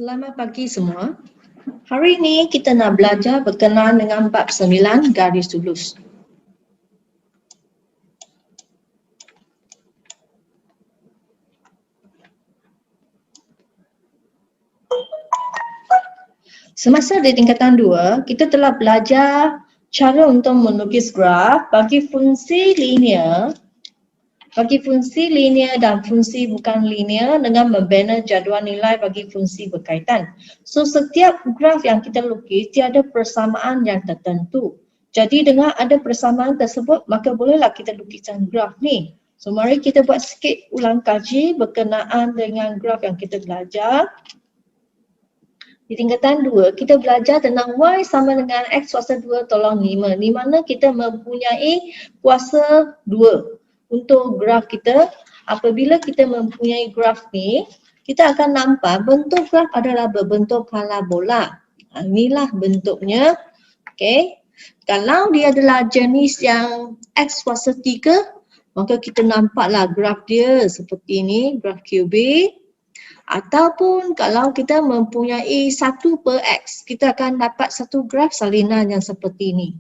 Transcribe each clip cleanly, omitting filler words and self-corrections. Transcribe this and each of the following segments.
Selamat pagi semua. Hari ini kita nak belajar berkenaan dengan bab 9 garis lurus. Semasa di tingkatan 2, kita telah belajar cara untuk melukis graf bagi fungsi linear dan fungsi bukan linear dengan membina jadual nilai bagi fungsi berkaitan. So, setiap graf yang kita lukis, dia ada persamaan yang tertentu. Jadi, dengan ada persamaan tersebut, maka bolehlah kita lukiskan graf ni. So, mari kita buat sikit ulang kaji berkenaan dengan graf yang kita belajar. Di tingkatan 2, kita belajar tentang Y sama dengan X kuasa 2 tolong 5, di mana kita mempunyai kuasa 2. Untuk graf kita, apabila kita mempunyai graf ni, kita akan nampak bentuk graf adalah berbentuk parabola. Inilah bentuknya. Okay. Kalau dia adalah jenis yang X kuasa 3, maka kita nampaklah graf dia seperti ini, graf kubik. Ataupun kalau kita mempunyai 1/X, kita akan dapat satu graf salinan yang seperti ini.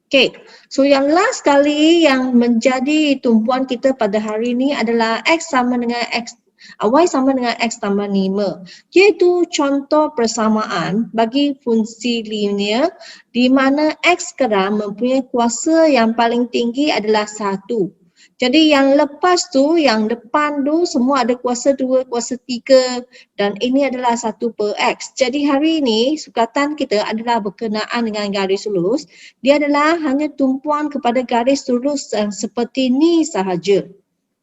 Okay, so yang last kali yang menjadi tumpuan kita pada hari ini adalah Y sama dengan X tambah 5. Iaitu contoh persamaan bagi fungsi linear di mana X sekarang mempunyai kuasa yang paling tinggi adalah 1. Jadi yang lepas tu, yang depan tu semua ada kuasa 2, kuasa 3 dan ini adalah 1/X. Jadi hari ini sukatan kita adalah berkenaan dengan garis lurus. Dia adalah hanya tumpuan kepada garis lurus yang seperti ni sahaja.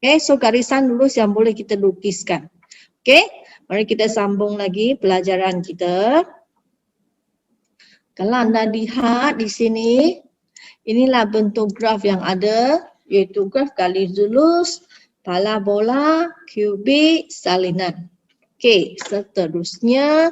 Okay, so garisan lurus yang boleh kita lukiskan. Okay, mari kita sambung lagi pelajaran kita. Kalau anda lihat di sini, inilah bentuk graf yang ada. Iaitu graf garis lurus, parabola, kubik, salinan. Okey, seterusnya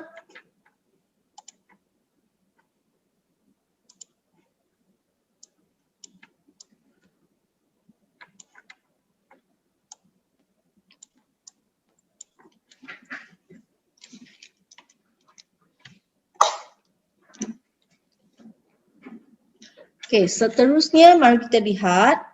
mari kita lihat.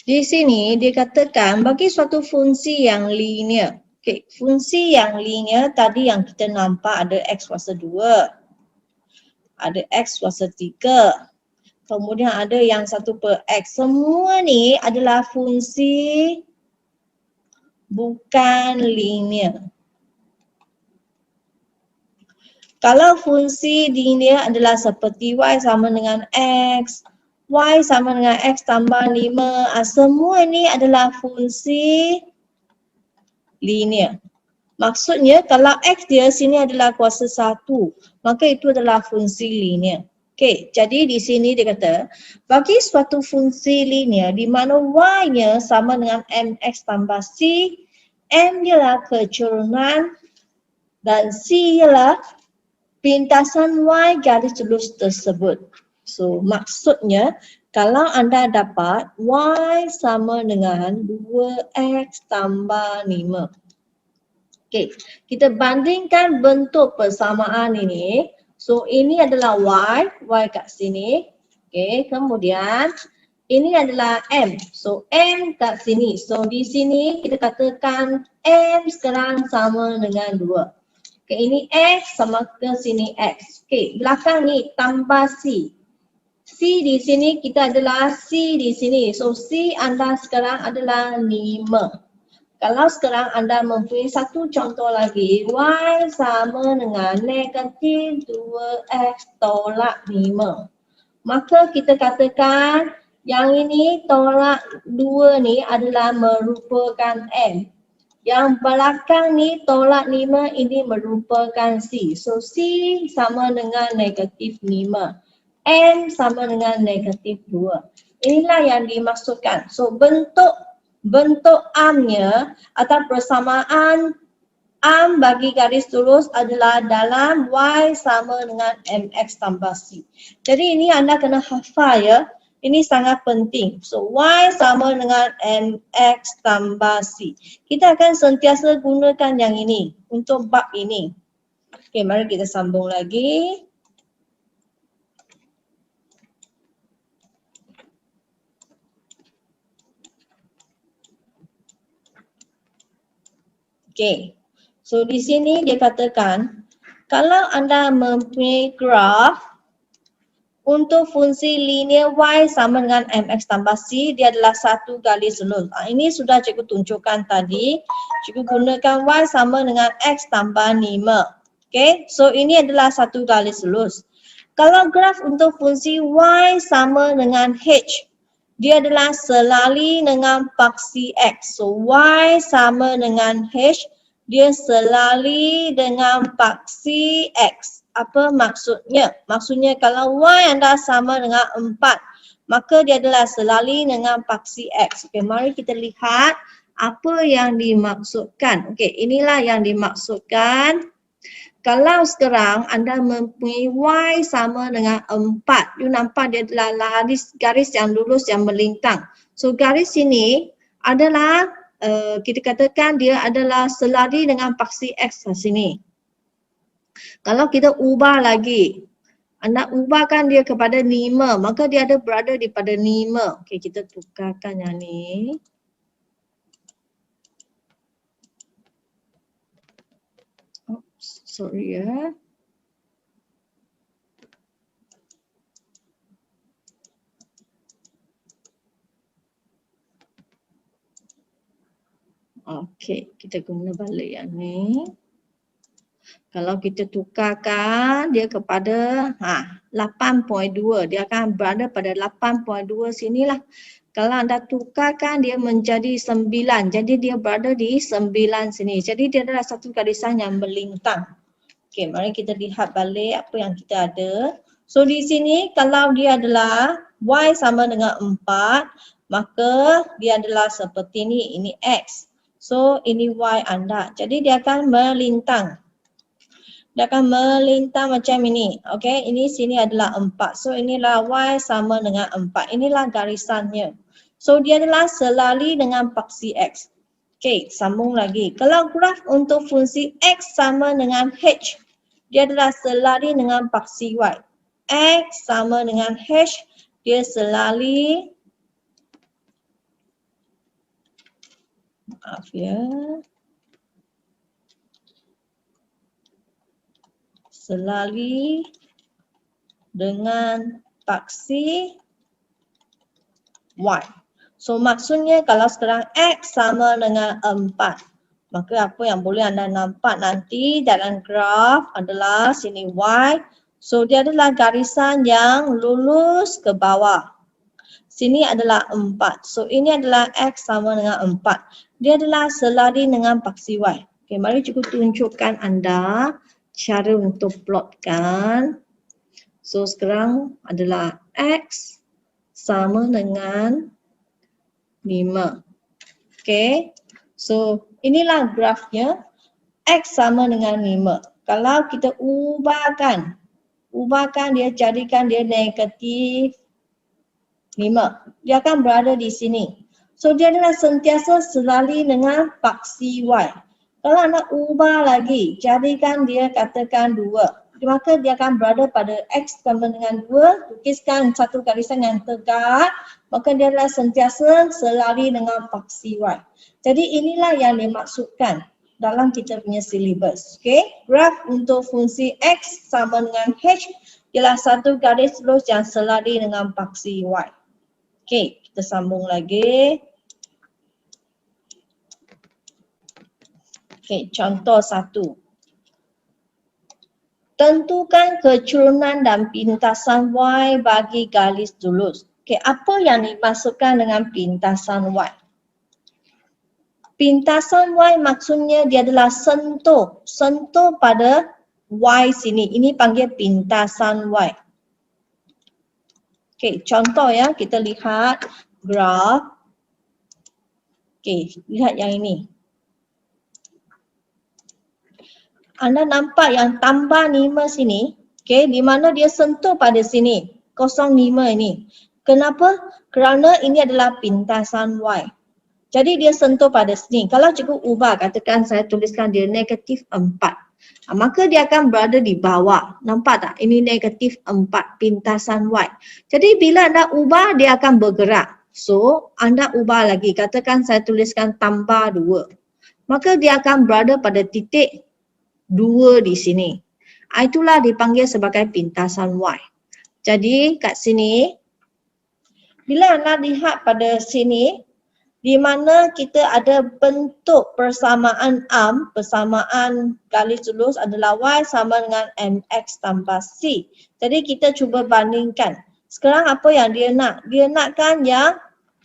Di sini dia katakan bagi suatu fungsi yang linear. Okey, fungsi yang linear tadi yang kita nampak ada X kuasa 2. Ada X kuasa 3. Kemudian ada yang 1/X. Semua ni adalah fungsi bukan linear. Kalau fungsi linear adalah seperti Y sama dengan X, Y sama dengan X tambah 5. Semua ni adalah fungsi linear. Maksudnya kalau X dia sini adalah kuasa 1, maka itu adalah fungsi linear. Okey, jadi di sini dia kata bagi suatu fungsi linear di mana Y-nya sama dengan MX tambah C, M ialah kecurunan dan C ialah pintasan Y garis lurus tersebut. So, maksudnya kalau anda dapat Y sama dengan 2X tambah 5. Okey, kita bandingkan bentuk persamaan ini. So, ini adalah Y kat sini. Okey, kemudian ini adalah M. So, M kat sini. So, di sini kita katakan M sekarang sama dengan 2. Okey, ini X sama ke sini X. Okey, belakang ni tambah C. C di sini kita adalah C di sini. So C anda sekarang adalah 5. Kalau sekarang anda mempunyai satu contoh lagi. Y sama dengan negatif 2X tolak 5. Maka kita katakan yang ini tolak 2 ni adalah merupakan M. Yang belakang ni tolak 5 ini merupakan C. So C sama dengan negatif 5. M sama dengan negatif 2. Inilah yang dimaksudkan. So bentuk armnya atau persamaan arm bagi garis lurus adalah dalam Y sama dengan MX tambah C. Jadi ini anda kena hafal ya. Ini sangat penting. So Y sama dengan MX tambah C. Kita akan sentiasa gunakan yang ini untuk bab ini. Okey, mari kita sambung lagi. Okey. So di sini dia katakan kalau anda mempunyai graf untuk fungsi linear y sama dengan mx tambah c, dia adalah satu garis lurus. Ini sudah cikgu tunjukkan tadi. Cikgu gunakan y sama dengan x tambah 5. Okay, so ini adalah satu garis lurus. Kalau graf untuk fungsi y sama dengan h, dia adalah selari dengan paksi x. So y sama dengan h, dia selari dengan paksi x. Apa maksudnya? Maksudnya kalau y anda sama dengan 4, maka dia adalah selari dengan paksi x. Okey, mari kita lihat apa yang dimaksudkan. Okey, inilah yang dimaksudkan. Kalau sekarang anda mempunyai y sama dengan 4, you nampak dia adalah garis yang lurus yang melintang. So garis ini adalah kita katakan dia adalah selari dengan paksi x di sini. Kalau kita ubah lagi, anda ubahkan dia kepada 5, maka dia ada berada di pada 5. Okey, kita tukarkan yang ni. Oops, sorry ya. Okey, kita guna balik yang ni. Kalau kita tukarkan dia kepada 8.2, dia akan berada pada 8.2 sinilah. Kalau anda tukarkan dia menjadi 9, jadi dia berada di 9 sini. Jadi dia adalah satu garisan yang melintang. Okey, mari kita lihat balik apa yang kita ada. So di sini kalau dia adalah y sama dengan 4, maka dia adalah seperti ini x. So ini y anda. Jadi dia akan melintang. Dia akan melintang macam ini. Okey, ini sini adalah 4. So inilah y sama dengan 4. Inilah garisannya. So dia adalah selari dengan paksi x. Okey, sambung lagi. Kalau graf untuk fungsi x sama dengan h, dia adalah selari dengan paksi y. X sama dengan h, dia selari, maaf ya, selari dengan paksi y. So maksudnya kalau sekarang x sama dengan 4, maka apa yang boleh anda nampak nanti dalam graf adalah sini y. So dia adalah garisan yang lurus ke bawah. Sini adalah 4. So ini adalah x sama dengan 4. Dia adalah selari dengan paksi y. Okay, mari cikgu tunjukkan anda cara untuk plotkan. So sekarang adalah x sama dengan 5. Okay. So inilah grafnya. X sama dengan 5. Kalau kita ubahkan dia, jadikan dia negatif 5. Dia akan berada di sini. So dia adalah sentiasa selari dengan paksi y. Kalau anda ubah lagi, jadikan dia katakan 2, maka dia akan berada pada x sama dengan 2, tukiskan satu garisan yang tegak, maka dia adalah sentiasa selari dengan paksi y. Jadi inilah yang dimaksudkan dalam kita punya silibus. Okay? Graf untuk fungsi x sama dengan h ialah satu garis lurus yang selari dengan paksi y. Okay, kita sambung lagi. Okay, contoh 1. Tentukan kecurunan dan pintasan y bagi garis lurus. Okay, apa yang dimaksudkan dengan pintasan y? Pintasan y maksudnya dia adalah sentuh pada y sini. Ini panggil pintasan y. Okay, contoh ya, kita lihat graf. Okay, lihat yang ini. Anda nampak yang tambah 5 sini, okay, di mana dia sentuh pada sini, 05 ini. Kenapa? Kerana ini adalah pintasan y. Jadi dia sentuh pada sini. Kalau cikgu ubah, katakan saya tuliskan dia negatif 4. Maka dia akan berada di bawah. Nampak tak? Ini negatif 4 pintasan Y. Jadi bila anda ubah, dia akan bergerak. So, anda ubah lagi. Katakan saya tuliskan tambah 2. Maka dia akan berada pada titik 2 di sini. Itulah dipanggil sebagai pintasan Y. Jadi kat sini, bila anda lihat pada sini, di mana kita ada bentuk persamaan arm, persamaan garis lurus adalah Y sama dengan MX tambah C. Jadi kita cuba bandingkan. Sekarang apa yang dia nak? Dia nakkan yang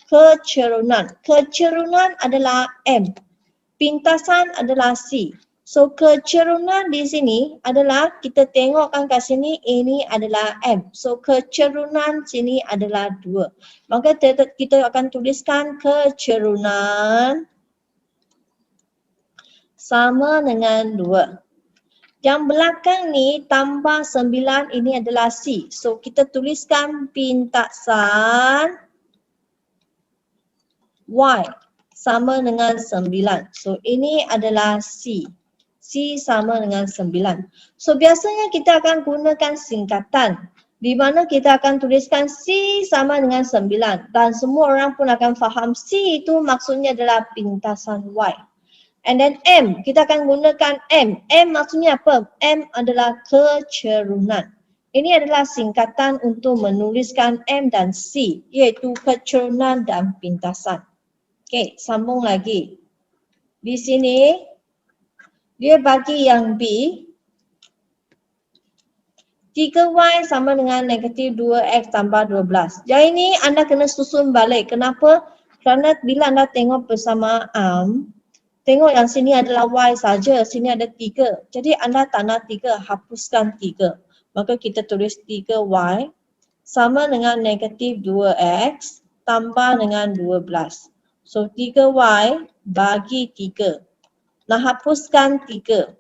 kecerunan. Kecerunan adalah M. Pintasan adalah C. So kecerunan di sini adalah kita tengokkan kat sini ini adalah M. So kecerunan sini adalah 2. Maka kita akan tuliskan kecerunan sama dengan 2. Yang belakang ni tambah 9 ini adalah C. So kita tuliskan pintasan Y sama dengan 9. So ini adalah C. C sama dengan 9. So biasanya kita akan gunakan singkatan di mana kita akan tuliskan C sama dengan 9 dan semua orang pun akan faham C itu maksudnya adalah pintasan Y. And then M, kita akan gunakan M. M maksudnya apa? M adalah kecerunan. Ini adalah singkatan untuk menuliskan M dan C, iaitu kecerunan dan pintasan. Okey, sambung lagi. Di sini, dia bagi yang B, 3Y sama dengan negatif 2X tambah 12. Jadi ini anda kena susun balik. Kenapa? Kerana bila anda tengok persamaan, tengok yang sini adalah Y saja, sini ada 3. Jadi anda tak nak 3, hapuskan 3. Maka kita tulis 3Y sama dengan negatif 2X tambah dengan 12. So 3Y bagi 3. Nak hapuskan 3.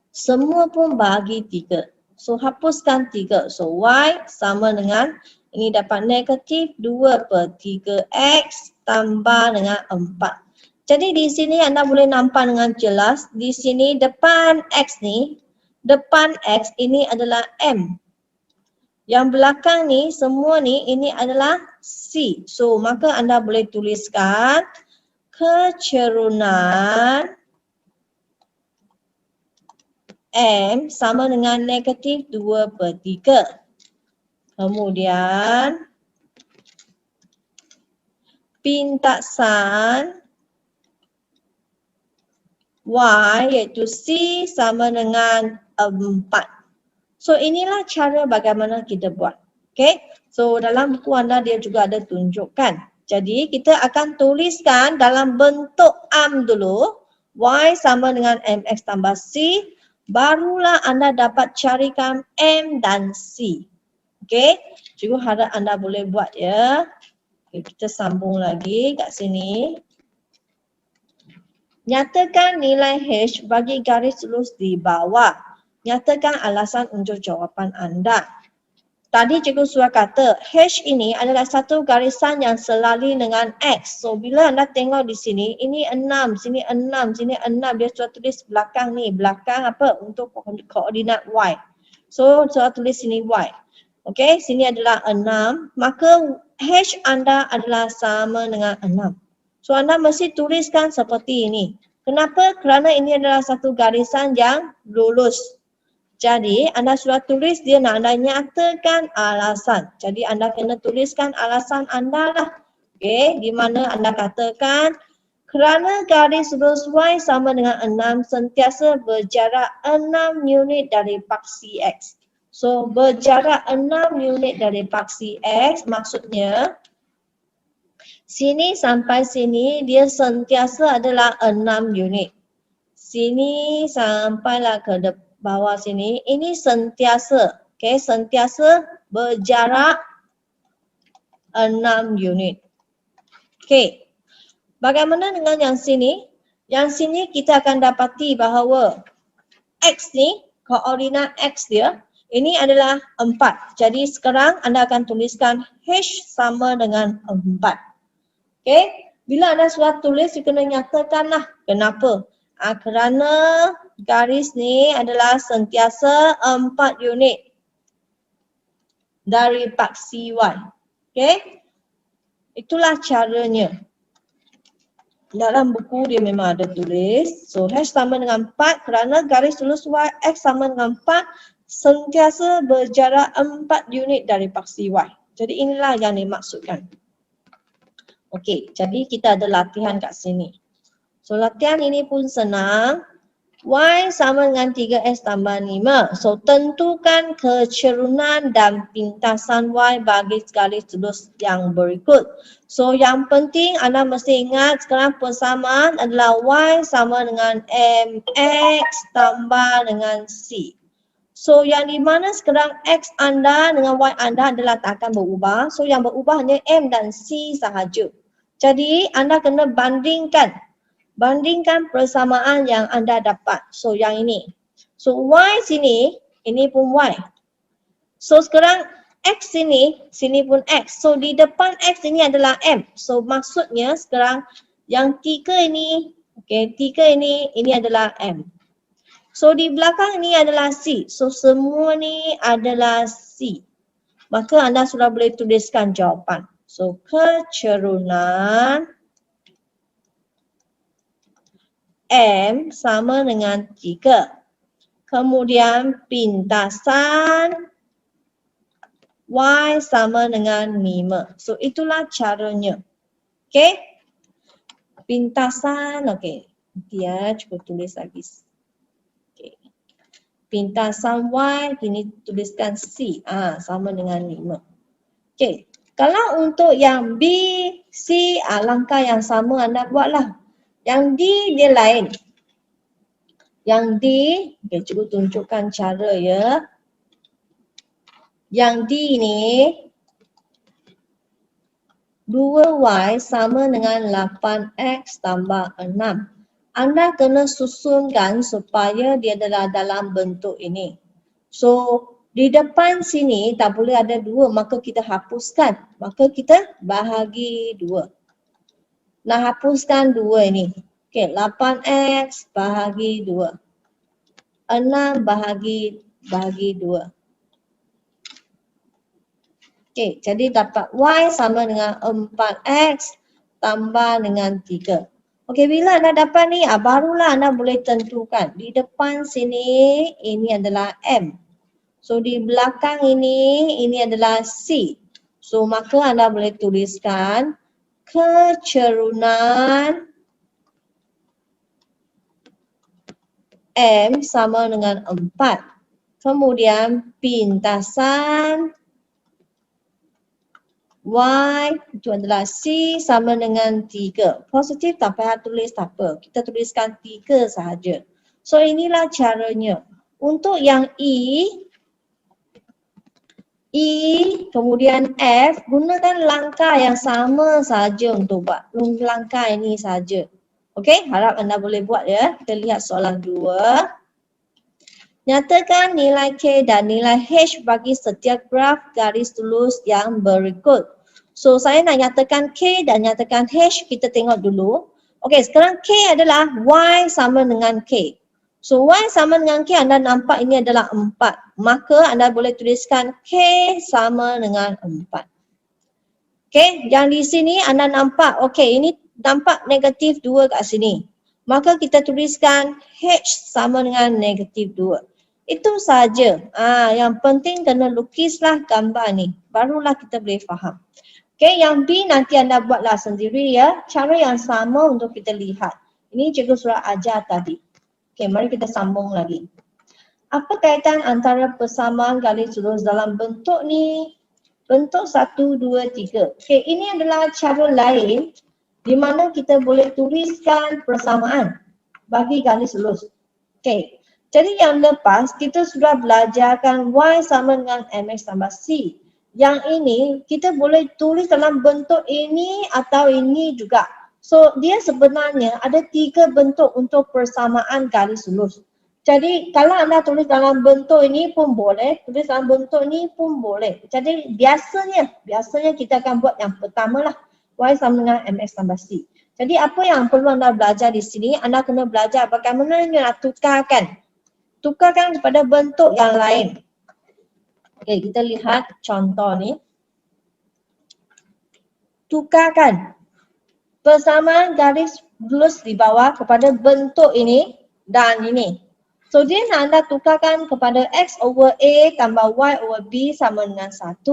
Semua pun bagi 3. So hapuskan 3. So Y sama dengan, ini dapat negatif 2/3X tambah dengan 4. Jadi di sini anda boleh nampak dengan jelas, di sini depan X ni, depan X ini adalah M. Yang belakang ni, semua ni, ini adalah C. So maka anda boleh tuliskan kecerunan M sama dengan negatif 2/3. Kemudian pintasan Y iaitu C sama dengan 4. So inilah cara bagaimana kita buat. Okay. So dalam buku anda dia juga ada tunjukkan. Jadi kita akan tuliskan dalam bentuk arm dulu. Y sama dengan MX tambah C. Barulah anda dapat carikan M dan C. Okay. Cikgu harap anda boleh buat ya. Okay, kita sambung lagi kat sini. Nyatakan nilai H bagi garis lurus di bawah. Nyatakan alasan untuk jawapan anda. Tadi cikgu sudah kata H ini adalah satu garisan yang selari dengan X. So bila anda tengok di sini, ini 6, sini 6, sini 6. Dia sudah tulis belakang ni. Belakang apa? Untuk koordinat Y. So sudah tulis sini Y. Okay, sini adalah 6. Maka H anda adalah sama dengan 6. So anda mesti tuliskan seperti ini. Kenapa? Kerana ini adalah satu garisan yang lurus. Jadi anda sudah tulis, dia nak anda nyatakan alasan. Jadi anda kena tuliskan alasan anda lah. Okay, di mana anda katakan kerana garis lurus Y sama dengan 6 sentiasa berjarak 6 unit dari paksi X. So berjarak 6 unit dari paksi X maksudnya sini sampai sini dia sentiasa adalah 6 unit. Sini sampailah ke bawah sini, ini sentiasa, okay, sentiasa berjarak 6 unit. Okay, bagaimana dengan yang sini? Yang sini kita akan dapati bahawa X ni, koordinat X dia, ini adalah 4. Jadi sekarang anda akan tuliskan H sama dengan 4. Okay, bila anda sudah tulis, you kena nyatakanlah kenapa. Kerana garis ni adalah sentiasa 4 unit dari paksi Y. Okey. Itulah caranya. Dalam buku dia memang ada tulis. So H sama dengan 4 kerana garis lurus Y X sama dengan 4 sentiasa berjarak 4 unit dari paksi Y. Jadi inilah yang dimaksudkan. Okey, jadi kita ada latihan kat sini. So latihan ini pun senang. Y sama dengan 3X tambah 5. So tentukan kecerunan dan pintasan Y bagi garis lurus yang berikut. So yang penting anda mesti ingat sekarang persamaan adalah Y sama dengan MX tambah dengan C. So yang di mana sekarang X anda dengan Y anda adalah tak akan berubah. So yang berubah hanya M dan C sahaja. Jadi anda kena bandingkan persamaan yang anda dapat. So yang ini. So Y sini, ini pun Y. So sekarang X sini pun X. So di depan X ini adalah M. So maksudnya sekarang yang 3 ini, okay, 3 ini adalah M. So di belakang ini adalah C. So semua ni adalah C. Maka anda sudah boleh tuliskan jawapan. So kecerunan M sama dengan 3. Kemudian pintasan Y sama dengan 5. So itulah caranya. Okey. Pintasan, okey. Dia cuba tulis lagi. Okey. Pintasan Y, kini tuliskan C. Sama dengan 5. Okey. Kalau untuk yang B, C, langkah yang sama anda buatlah. Yang D dia lain. Yang D, okay, cuba tunjukkan cara ya. Yang D ni 2Y sama dengan 8X tambah 6. Anda kena susunkan supaya dia adalah dalam bentuk ini. So di depan sini tak boleh ada 2, maka kita hapuskan. Maka kita bahagi 2. Nak hapuskan 2 ini. Okey, 8X bahagi 2. 6 bahagi 2. Okey, jadi dapat Y sama dengan 4X tambah dengan 3. Okey, bila anda dapat ni, barulah anda boleh tentukan. Di depan sini, ini adalah M. So di belakang ini adalah C. So maka anda boleh tuliskan kecerunan M sama dengan 4. Kemudian pintasan Y itu adalah C sama dengan 3. Positif tak payah tulis tak apa. Kita tuliskan 3 sahaja. So inilah caranya. Untuk yang E kemudian F, gunakan langkah yang sama saja untuk buat langkah ini saja. Okey, harap anda boleh buat ya. Kita lihat soalan 2. Nyatakan nilai K dan nilai H bagi setiap graf garis lurus yang berikut. So saya nak nyatakan K dan nyatakan H, kita tengok dulu. Okey, sekarang K adalah Y sama dengan K. So Y sama dengan K, anda nampak ini adalah 4. Maka anda boleh tuliskan K sama dengan 4. Okey, yang di sini anda nampak, okey ini nampak negatif 2 kat sini. Maka kita tuliskan H sama dengan negatif 2. Itu saja. Yang penting kena lukislah gambar ni. Barulah kita boleh faham. Okey, yang B nanti anda buatlah sendiri ya. Cara yang sama untuk kita lihat. Ini cikgu sudah ajar tadi. Okey, mari kita sambung lagi. Apa kaitan antara persamaan garis lurus dalam bentuk ni? Bentuk 1, 2, 3. Okey, ini adalah cara lain di mana kita boleh tuliskan persamaan bagi garis lurus. Okey. Jadi yang lepas kita sudah belajarkan Y sama dengan MX tambah C. Yang ini kita boleh tulis dalam bentuk ini atau ini juga. So dia sebenarnya ada 3 bentuk untuk persamaan garis lurus. Jadi kalau anda tulis dalam bentuk ini pun boleh, tulis dalam bentuk ini pun boleh. Jadi biasanya kita akan buat yang pertama lah. Y sama dengan MX tambah C. Jadi apa yang perlu anda belajar di sini, anda kena belajar bagaimana anda nak tukarkan kepada bentuk yang lain. Okey, kita lihat contoh ni. Tukarkan persamaan garis lurus di bawah kepada bentuk ini dan ini. So dia nak anda tukarkan kepada X over A tambah Y over B sama dengan 1.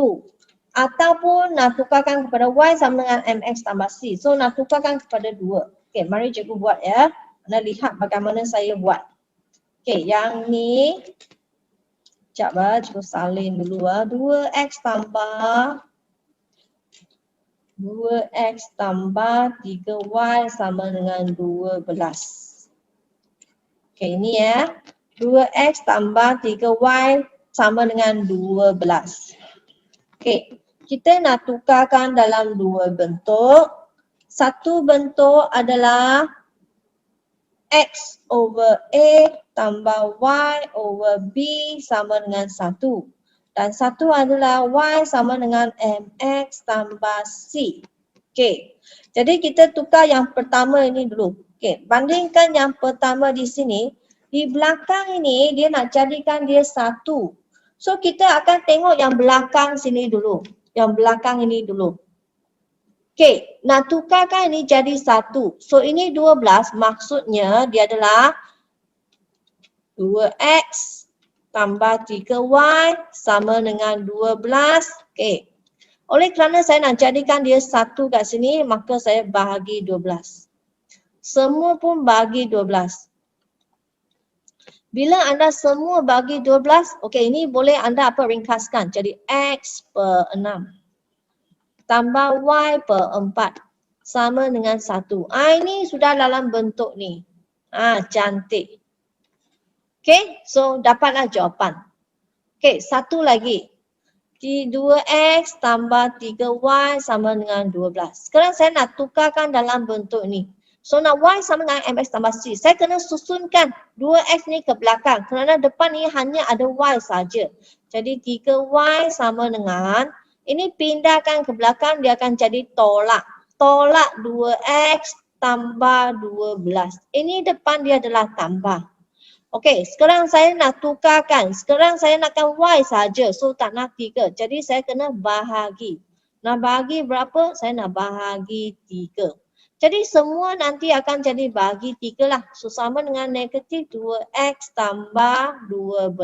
Ataupun nak tukarkan kepada Y sama dengan MX tambah C. So nak tukarkan kepada 2. Okey, mari cikgu buat ya. Anda lihat bagaimana saya buat. Okey, yang ni sekejap cikgu salin dulu 2X tambah 3Y sama dengan 12. Okey, ini ya. 2X tambah 3Y sama dengan 12. Okey, kita nak tukarkan dalam dua bentuk. Satu bentuk adalah X over A tambah Y over B sama dengan 1. Dan satu adalah Y sama dengan MX tambah C. Okey, jadi kita tukar yang pertama ini dulu. Okey, bandingkan yang pertama di sini. Di belakang ini dia nak jadikan dia 1. So kita akan tengok yang belakang sini dulu. Yang belakang ini dulu. Okey, nak tukarkan ini jadi 1. So ini 12, maksudnya dia adalah 2X tambah 3Y sama dengan 12. Okey. Oleh kerana saya nak jadikan dia 1 kat sini, maka saya bahagi 12. Semua pun bagi 12. Bila anda semua bagi 12, okey, ini boleh anda ringkaskan. Jadi X per 6 tambah Y per 4 sama dengan 1. Ini sudah dalam bentuk ni. Cantik. Okey, so dapatlah jawapan. Okey, satu lagi. 2X tambah 3Y sama dengan 12. Sekarang saya nak tukarkan dalam bentuk ni. So nak Y sama dengan MX tambah C. Saya kena susunkan 2X ni ke belakang. Kerana depan ni hanya ada Y saja. Jadi 3Y sama dengan, ini pindahkan ke belakang, dia akan jadi tolak. Tolak 2X tambah 12. Ini depan dia adalah tambah. Okey, sekarang saya nak tukarkan. Sekarang saya nakkan Y saja. So tak nak 3. Jadi saya kena bahagi. Nak bahagi berapa? Saya nak bahagi 3. Jadi semua nanti akan jadi bahagi 3 lah. So sama dengan negatif 2X tambah 12.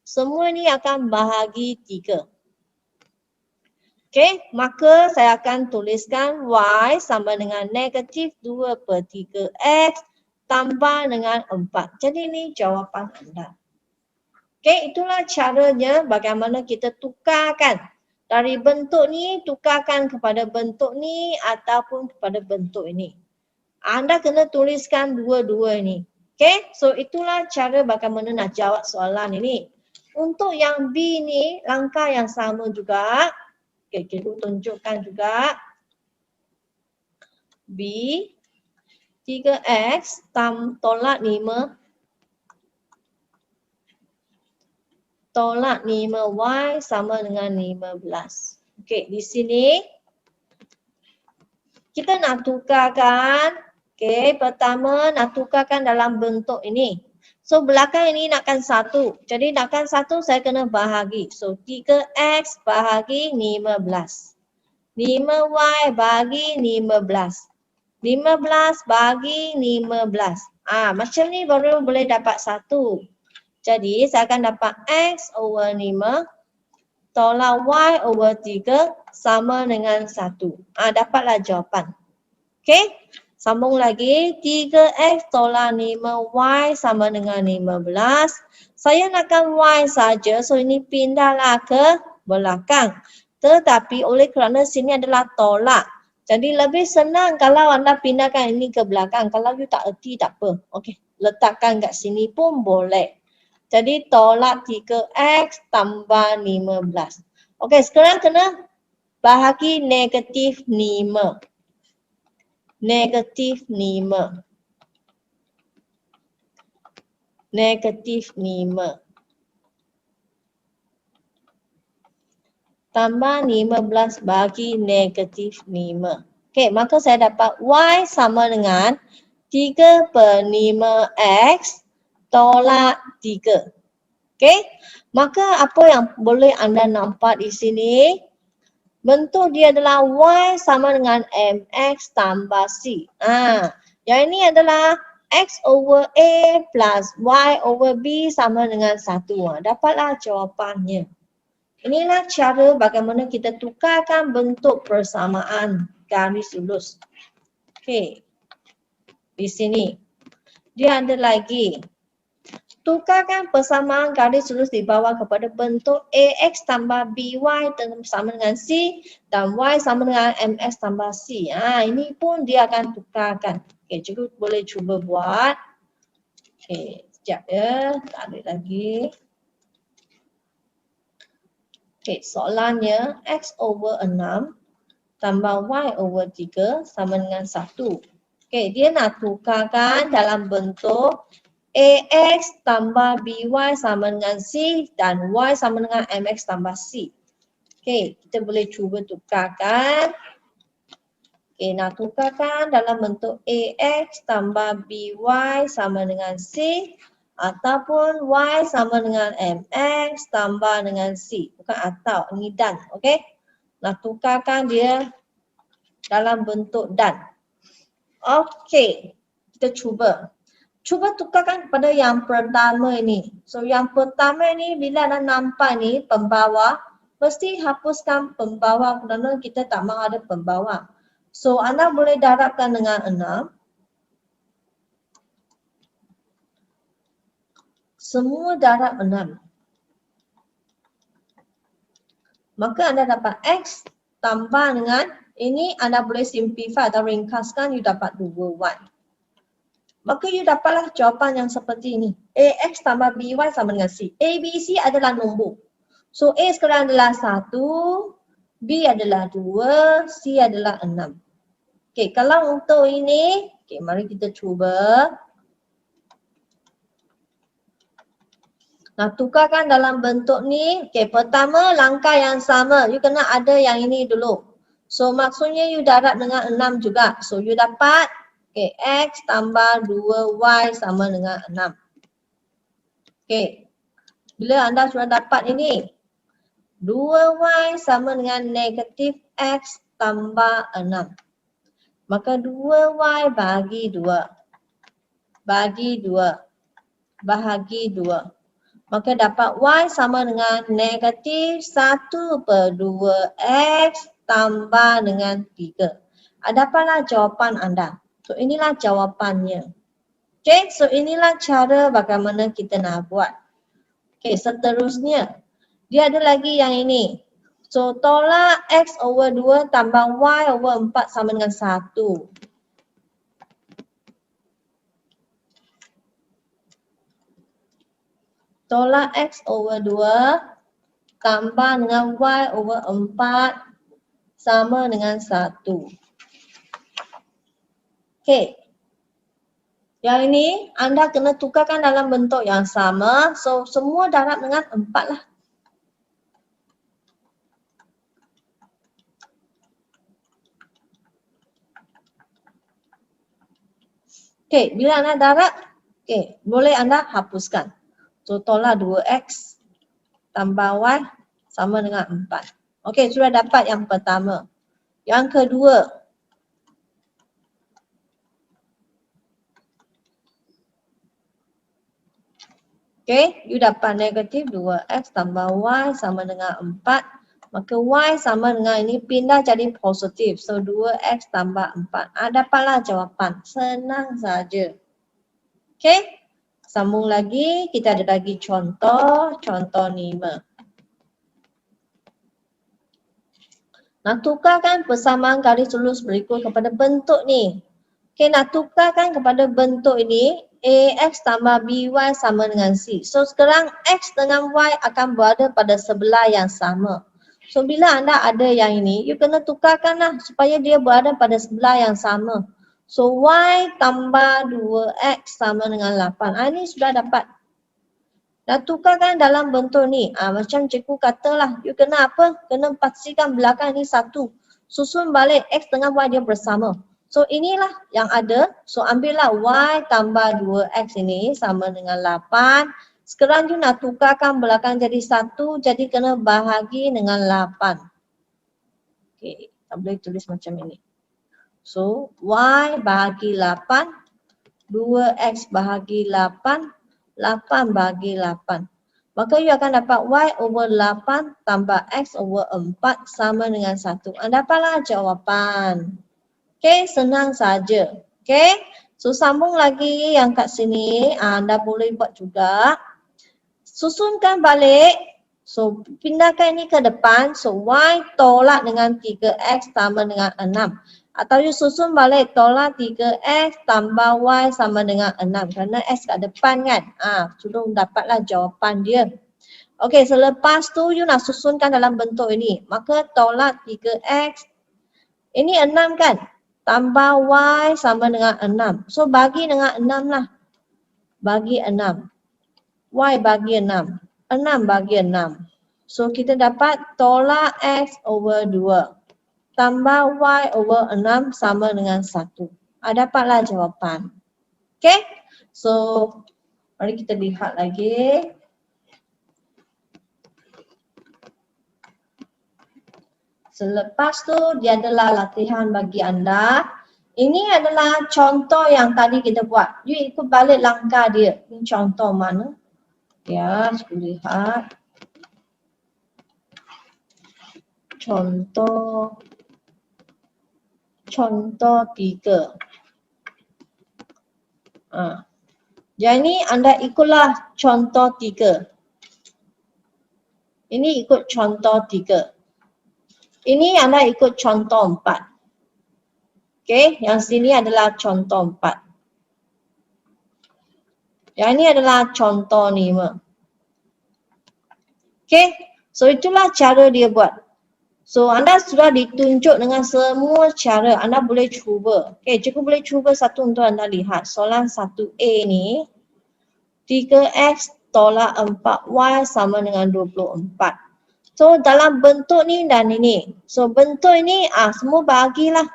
Semua ni akan bahagi 3. Okey, maka saya akan tuliskan Y sama dengan negatif 2 per 3X tambah dengan 4. Jadi ini jawapan anda. Okey, itulah caranya bagaimana kita tukarkan. Dari bentuk ni, tukarkan kepada bentuk ni ataupun kepada bentuk ini. Anda kena tuliskan dua-dua ini. Okey, so itulah cara bagaimana nak jawab soalan ini. Untuk yang B ni, langkah yang sama juga. Okey, kita tunjukkan juga. B 3X tolak 5 tolak 5Y sama dengan 15. Okey, di sini kita nak tukarkan. Okey, pertama nak tukarkan dalam bentuk ini. So belakang ini nakkan 1. Jadi nakkan 1 saya kena bahagi. So 3X bahagi 15. 5Y bahagi 15. 15 bagi 15. Macam ni baru boleh dapat 1. Jadi saya akan dapat X over 5 tolak Y over 3 sama dengan 1. Dapatlah jawapan. Okey, sambung lagi. 3X tolak 5Y sama dengan 15. Saya nakkan Y saja, so ini pindahlah ke belakang. Tetapi oleh kerana sini adalah tolak. Jadi lebih senang kalau anda pindahkan ini ke belakang. Kalau you tak erti tak apa. Okey, letakkan kat sini pun boleh. Jadi tolak 3X tambah 15. Okey, sekarang kena bahagi negatif 5. Negatif 5. Negatif 5. Tambah 15 bagi negatif 5. Okey, maka saya dapat Y sama dengan 3/5X tolak 3. Okey, maka apa yang boleh anda nampak di sini? Bentuk dia adalah Y sama dengan MX tambah C. Yang ini adalah X over A plus Y over B sama dengan 1. Dapatlah jawapannya. Inilah cara bagaimana kita tukarkan bentuk persamaan garis lurus. Okey, di sini dia ada lagi. Tukarkan persamaan garis lurus di bawah kepada bentuk AX tambah BY sama dengan C dan Y sama dengan MS tambah C. Ini pun dia akan tukarkan. Okey, cikgu boleh cuba buat. Okey, sekejap ya. Tarik lagi. Okey, soalannya X over 6 tambah Y over 3 sama dengan 1. Okey, dia nak tukarkan dalam bentuk AX tambah BY sama dengan C dan Y sama dengan MX tambah C. Okey, kita boleh cuba tukarkan. Okey, nak tukarkan dalam bentuk AX tambah BY sama dengan C ataupun Y sama dengan MX tambah dengan C. Bukan atau, ini dan. Okey, nak tukarkan dia dalam bentuk dan. Okey, kita cuba. Cuba tukarkan kepada yang pertama ini. So yang pertama ini bila anda nampak ni pembawa, mesti hapuskan pembawa kerana kita tak mahu ada pembawa. So anda boleh darabkan dengan 6. Semua darab 6. Maka anda dapat X tambah dengan ini anda boleh simplify atau ringkaskan, you dapat 2Y. Maka you dapatlah jawapan yang seperti ini. AX tambah BY sama dengan C. A, B, C adalah nombor. So A sekarang adalah 1, B adalah 2, C adalah 6. Okey, kalau untuk ini, okey, mari kita cuba. Nah, tukarkan dalam bentuk ni. Okey, pertama langkah yang sama. You kena ada yang ini dulu. So maksudnya you darab dengan 6 juga. So you dapat okay, X tambah 2Y sama dengan 6. Okey, bila anda sudah dapat ini, 2Y sama dengan negatif X tambah 6. Maka 2Y bagi 2. Bagi 2. Bahagi 2. Maka dapat Y sama dengan negatif 1/2X tambah dengan 3. Dapatlah jawapan anda. So inilah jawapannya. Okay, so inilah cara bagaimana kita nak buat. Okay, seterusnya. Dia ada lagi yang ini. So tolak X over 2 tambah Y over 4 sama dengan 1. Tolak X over 2 tambah dengan Y over 4 sama dengan 1. Okay. Yang ini anda kena tukarkan dalam bentuk yang sama. So semua darab dengan 4 lah. Okay, bila anda darab, okay, boleh anda hapuskan. So tolak 2X tambah Y sama dengan 4. Okay, sudah dapat yang pertama. Yang kedua. Okay, you dapat negatif 2X tambah Y sama dengan 4. Maka Y sama dengan ini pindah jadi positif. So 2X tambah 4. Dapatlah jawapan. Senang saja. Okay, sambung lagi. Kita ada lagi contoh. Contoh 5. Nak tukarkan persamaan garis lurus berikut kepada bentuk ni. Okay, nak tukarkan kepada bentuk ini. AX tambah BY sama dengan C. So sekarang X dengan Y akan berada pada sebelah yang sama. So bila anda ada yang ini, you kena tukarkanlah supaya dia berada pada sebelah yang sama. So Y tambah 2X sama dengan 8. Ini sudah dapat. Nak tukarkan dalam bentuk ni. Macam cikgu katalah, you kena apa? Kena pastikan belakang ni 1. susun balik X dengan Y dia bersama. So inilah yang ada. So ambillah Y tambah 2X ini sama dengan 8. Sekarang you nak tukarkan belakang jadi 1, jadi kena bahagi dengan 8. Okay, tak boleh tulis macam ini. So Y bahagi 8, 2X bahagi 8, 8 bahagi 8. Maka you akan dapat Y over 8 tambah X over 4 sama dengan 1. Anda dapatlah jawapan. Okay, senang saja. Okay, so sambung lagi yang kat sini. Anda boleh buat juga. Susunkan balik. So pindahkan ini ke depan. So Y tolak dengan 3X sama dengan 6. Atau you susun balik tolak 3X tambah Y sama dengan 6. Kerana X kat depan kan. Sudah dapatlah jawapan dia. Okey, selepas tu you nak susunkan dalam bentuk ini. Maka tolak 3X. Ini 6 kan. Tambah Y sama dengan 6. So bagi dengan 6 lah. Bagi 6. Y bagi 6. 6 bagi 6. So kita dapat tolak X over 2. Tambah Y over 6 sama dengan 1. Dapatlah jawapan. Okay. So mari kita lihat lagi. Selepas tu dia adalah latihan bagi anda. Ini adalah contoh yang tadi kita buat. You ikut balik langkah dia. Ini contoh mana? Ya, saya lihat. Contoh 3. Jadi anda ikutlah contoh 3. Ini ikut contoh 3. Ini anda ikut contoh 4. Okey, yang sini adalah contoh 4. Yang ini adalah contoh 5. Okey, so itulah cara dia buat. So anda sudah ditunjuk dengan semua cara, anda boleh cuba. Okey, cikgu boleh cuba satu untuk anda lihat. Soalan 1A ni 3X tolak 4Y sama dengan 24. So dalam bentuk ni dan ini. So bentuk ini semua bagilah.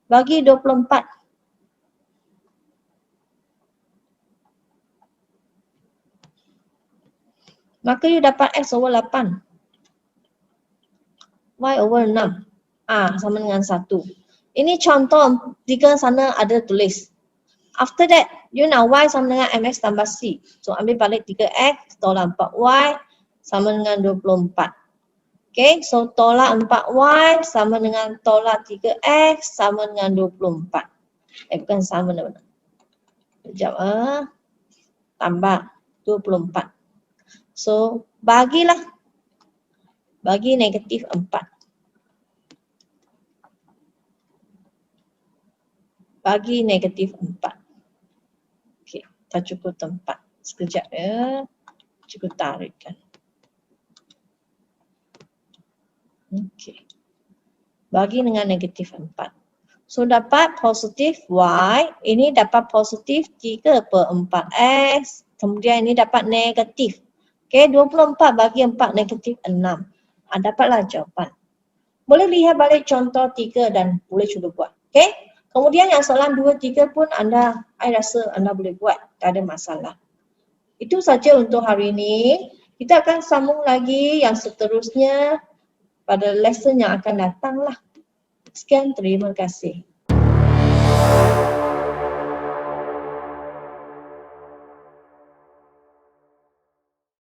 Bagi 24. Maka you dapat X over 8. Y over 6. Sama dengan 1. Ini contoh 3 sana ada tulis. After that, you nak Y sama dengan MX tambah C. So ambil balik 3X tolak 4Y sama dengan 24. Okay, so tolak 4Y sama dengan tolak 3X sama dengan 24. Bukan sama benar-benar. Sekejap. Tambah 24. So bagilah. Bagi negatif 4. Bagi negatif 4. Okey, tak cukup tempat. Sekejap ya. Cikgu tarikkan. Okey. Bagi dengan negatif 4. So dapat positif Y. Ini dapat positif 3/4X. Kemudian ini dapat negatif. Okey, 24 bagi 4 negatif 6. Dapatlah jawapan. Boleh lihat balik contoh 3 dan boleh cuba buat. Okey. Kemudian yang soalan 2, 3 pun I rasa anda boleh buat. Tak ada masalah. Itu saja untuk hari ini. Kita akan sambung lagi yang seterusnya pada lesson yang akan datang lah. Sekian, terima kasih.